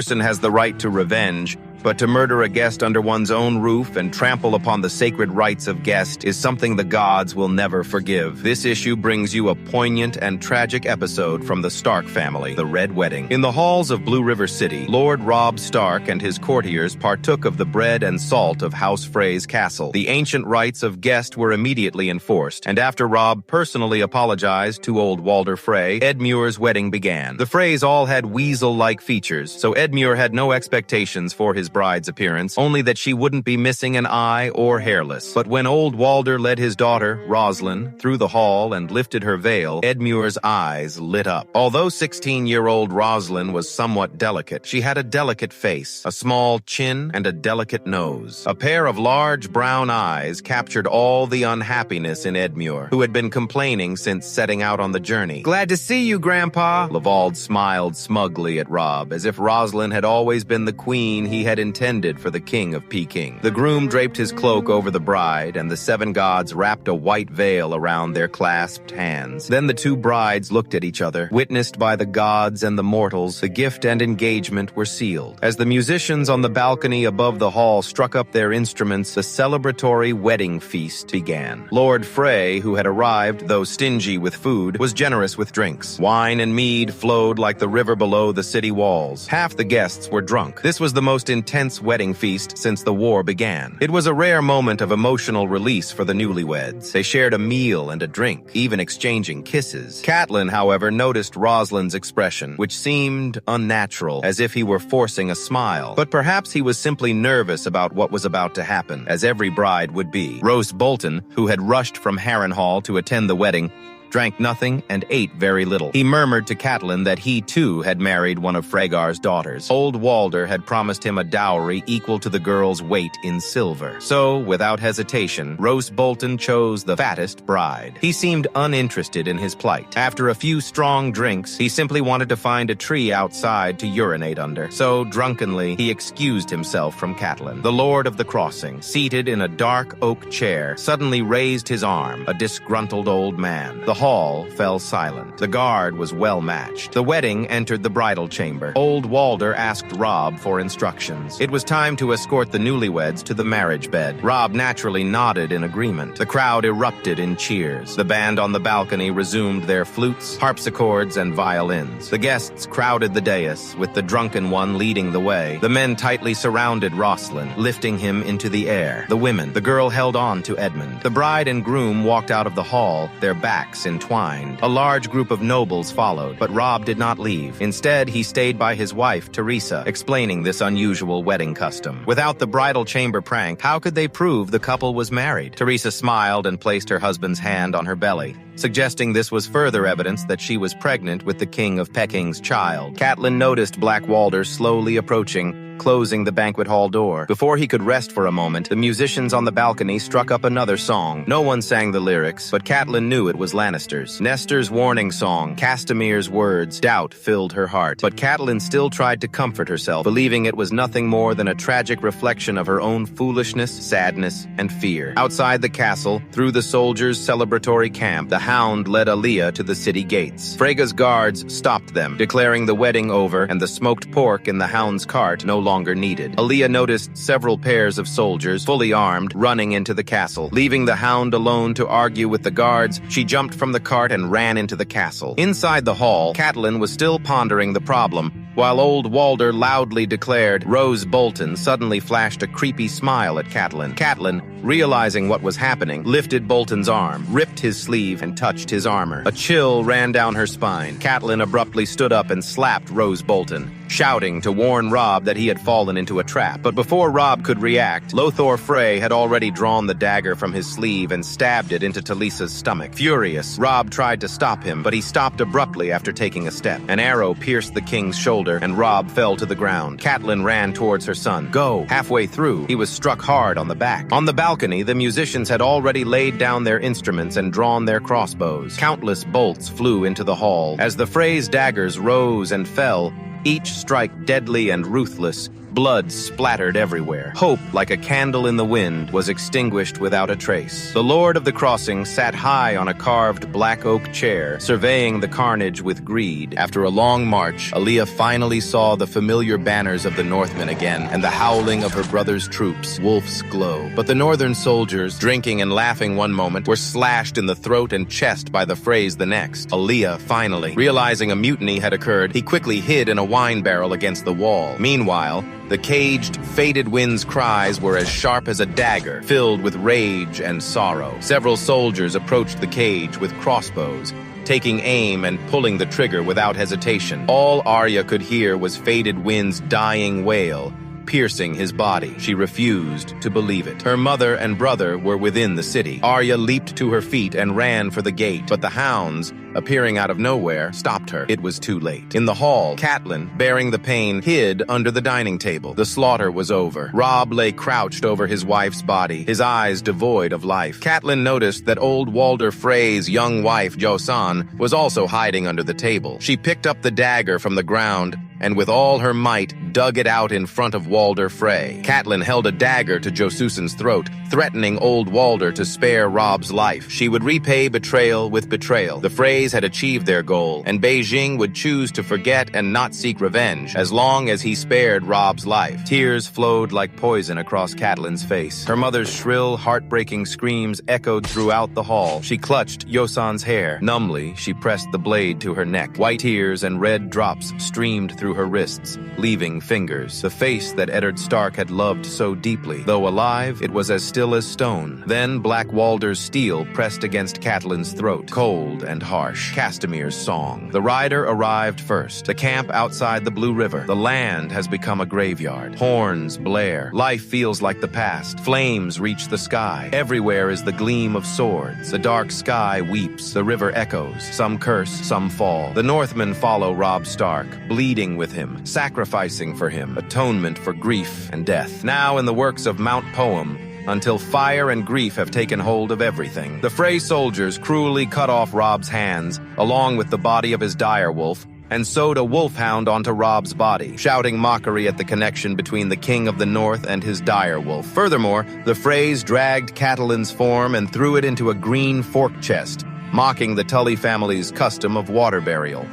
person has the right to revenge, but to murder a guest under one's own roof and trample upon the sacred rights of guest is something the gods will never forgive. This issue brings you a poignant and tragic episode from the Stark family, the Red Wedding. In the halls of Blue River City, Lord Robb Stark and his courtiers partook of the bread and salt of House Frey's castle. The ancient rites of guest were immediately enforced, and after Robb personally apologized to old Walder Frey, Edmure's wedding began. The Freys all had weasel-like features, so Edmure had no expectations for his bride's appearance, only that she wouldn't be missing an eye or hairless. But when old Walder led his daughter, Roslyn, through the hall and lifted her veil, Edmure's eyes lit up. Although 16-year-old Roslyn was somewhat delicate, she had a delicate face, a small chin, and a delicate nose. A pair of large brown eyes captured all the unhappiness in Edmure, who had been complaining since setting out on the journey. "Glad to see you, Grandpa." Lavald smiled smugly at Robb, as if Roslyn had always been the queen he had intended for the king of Peking. The groom draped his cloak over the bride, and the seven gods wrapped a white veil around their clasped hands. Then the two brides looked at each other. Witnessed by the gods and the mortals, the gift and engagement were sealed. As the musicians on the balcony above the hall struck up their instruments, the celebratory wedding feast began. Lord Frey, who had arrived, though stingy with food, was generous with drinks. Wine and mead flowed like the river below the city walls. Half the guests were drunk. This was the most intense wedding feast since the war began. It was a rare moment of emotional release for the newlyweds. They shared a meal and a drink, even exchanging kisses. Catelyn, however, noticed Roslyn's expression, which seemed unnatural, as if he were forcing a smile. But perhaps he was simply nervous about what was about to happen, as every bride would be. Roose Bolton, who had rushed from Harrenhal to attend the wedding, drank nothing and ate very little. He murmured to Catelyn that he too had married one of Freygar's daughters. Old Walder had promised him a dowry equal to the girl's weight in silver. So, without hesitation, Roose Bolton chose the fattest bride. He seemed uninterested in his plight. After a few strong drinks, he simply wanted to find a tree outside to urinate under. So, drunkenly, he excused himself from Catelyn. The Lord of the Crossing, seated in a dark oak chair, suddenly raised his arm, a disgruntled old man. The hall fell silent. The guard was well matched. The wedding entered the bridal chamber. Old Walder asked Robb for instructions. It was time to escort the newlyweds to the marriage bed. Robb naturally nodded in agreement. The crowd erupted in cheers. The band on the balcony resumed their flutes, harpsichords, and violins. The guests crowded the dais, with the drunken one leading the way. The men tightly surrounded Roslyn, lifting him into the air. The women, the girl held on to Edmund. The bride and groom walked out of the hall, their backs entwined. A large group of nobles followed, but Robb did not leave. Instead, he stayed by his wife, Teresa, explaining this unusual wedding custom. Without the bridal chamber prank, how could they prove the couple was married? Teresa smiled and placed her husband's hand on her belly, suggesting this was further evidence that she was pregnant with the King of Peking's child. Catelyn noticed Black Walder slowly approaching, closing the banquet hall door. Before he could rest for a moment, the musicians on the balcony struck up another song. No one sang the lyrics, but Catelyn knew it was Lannister's. Nestor's warning song, Castamir's words. Doubt filled her heart, but Catelyn still tried to comfort herself, believing it was nothing more than a tragic reflection of her own foolishness, sadness, and fear. Outside the castle, through the soldiers' celebratory camp, the Hound led Aaliyah to the city gates. Freyga's guards stopped them, declaring the wedding over and the smoked pork in the Hound's cart no longer needed. Aaliyah noticed several pairs of soldiers, fully armed, running into the castle. Leaving the Hound alone to argue with the guards, she jumped from the cart and ran into the castle. Inside the hall, Catelyn was still pondering the problem, while old Walder loudly declared. Roose Bolton suddenly flashed a creepy smile at Catelyn. Catelyn, realizing what was happening, lifted Bolton's arm, ripped his sleeve, and touched his armor. A chill ran down her spine. Catelyn abruptly stood up and slapped Roose Bolton, shouting to warn Robb that he had fallen into a trap. But before Robb could react, Lothar Frey had already drawn the dagger from his sleeve and stabbed it into Talisa's stomach. Furious, Robb tried to stop him, but he stopped abruptly after taking a step. An arrow pierced the king's shoulder, and Robb fell to the ground. Catelyn ran towards her son. Go! Halfway through, he was struck hard on the back. On the balcony, the musicians had already laid down their instruments and drawn their crossbows. Countless bolts flew into the hall. As the Frey's daggers rose and fell, each strike deadly and ruthless, Blood splattered everywhere. Hope, like a candle in the wind, was extinguished without a trace. The Lord of the Crossing sat high on a carved black oak chair, surveying the carnage with greed. After a long march, Aaliyah finally saw the familiar banners of the Northmen again, and the howling of her brother's troops, wolf's glow. But the northern soldiers, drinking and laughing one moment, were slashed in the throat and chest by the Freys the next. Aaliyah, finally, realizing a mutiny had occurred, he quickly hid in a wine barrel against the wall. Meanwhile, the caged, fated wind's cries were as sharp as a dagger, filled with rage and sorrow. Several soldiers approached the cage with crossbows, taking aim and pulling the trigger without hesitation. All Arya could hear was fated wind's dying wail, piercing his body. She refused to believe it. Her mother and brother were within the city. Arya leaped to her feet and ran for the gate, but the hounds, appearing out of nowhere, stopped her. It was too late. In the hall, Catelyn, bearing the pain, hid under the dining table. The slaughter was over. Robb lay crouched over his wife's body, his eyes devoid of life. Catelyn noticed that old Walder Frey's young wife, Josanne, was also hiding under the table. She picked up the dagger from the ground and with all her might dug it out in front of Walder Frey. Catelyn held a dagger to Josusan's throat, threatening old Walder to spare Robb's life. She would repay betrayal with betrayal. The Freys had achieved their goal, and Beijing would choose to forget and not seek revenge, as long as he spared Robb's life. Tears flowed like poison across Catelyn's face. Her mother's shrill, heartbreaking screams echoed throughout the hall. She clutched Yosan's hair. Numbly, she pressed the blade to her neck. White tears and red drops streamed through her wrists, leaving fingers. The face that Eddard Stark had loved so deeply. Though alive, it was as still as stone. Then Black Walder's steel pressed against Catelyn's throat, cold and harsh. Castamir's song. The rider arrived first. The camp outside the Blue River. The land has become a graveyard. Horns blare. Life feels like the past. Flames reach the sky. Everywhere is the gleam of swords. The dark sky weeps. The river echoes. Some curse, some fall. The Northmen follow Robb Stark, bleeding with him, sacrificing for him, atonement for grief and death. Now in the works of Mount Poem, until fire and grief have taken hold of everything. The Frey soldiers cruelly cut off Robb's hands, along with the body of his direwolf, and sewed a wolfhound onto Robb's body, shouting mockery at the connection between the King of the North and his direwolf. Furthermore, the Freys dragged Catelyn's form and threw it into a green fork chest, mocking the Tully family's custom of water burial.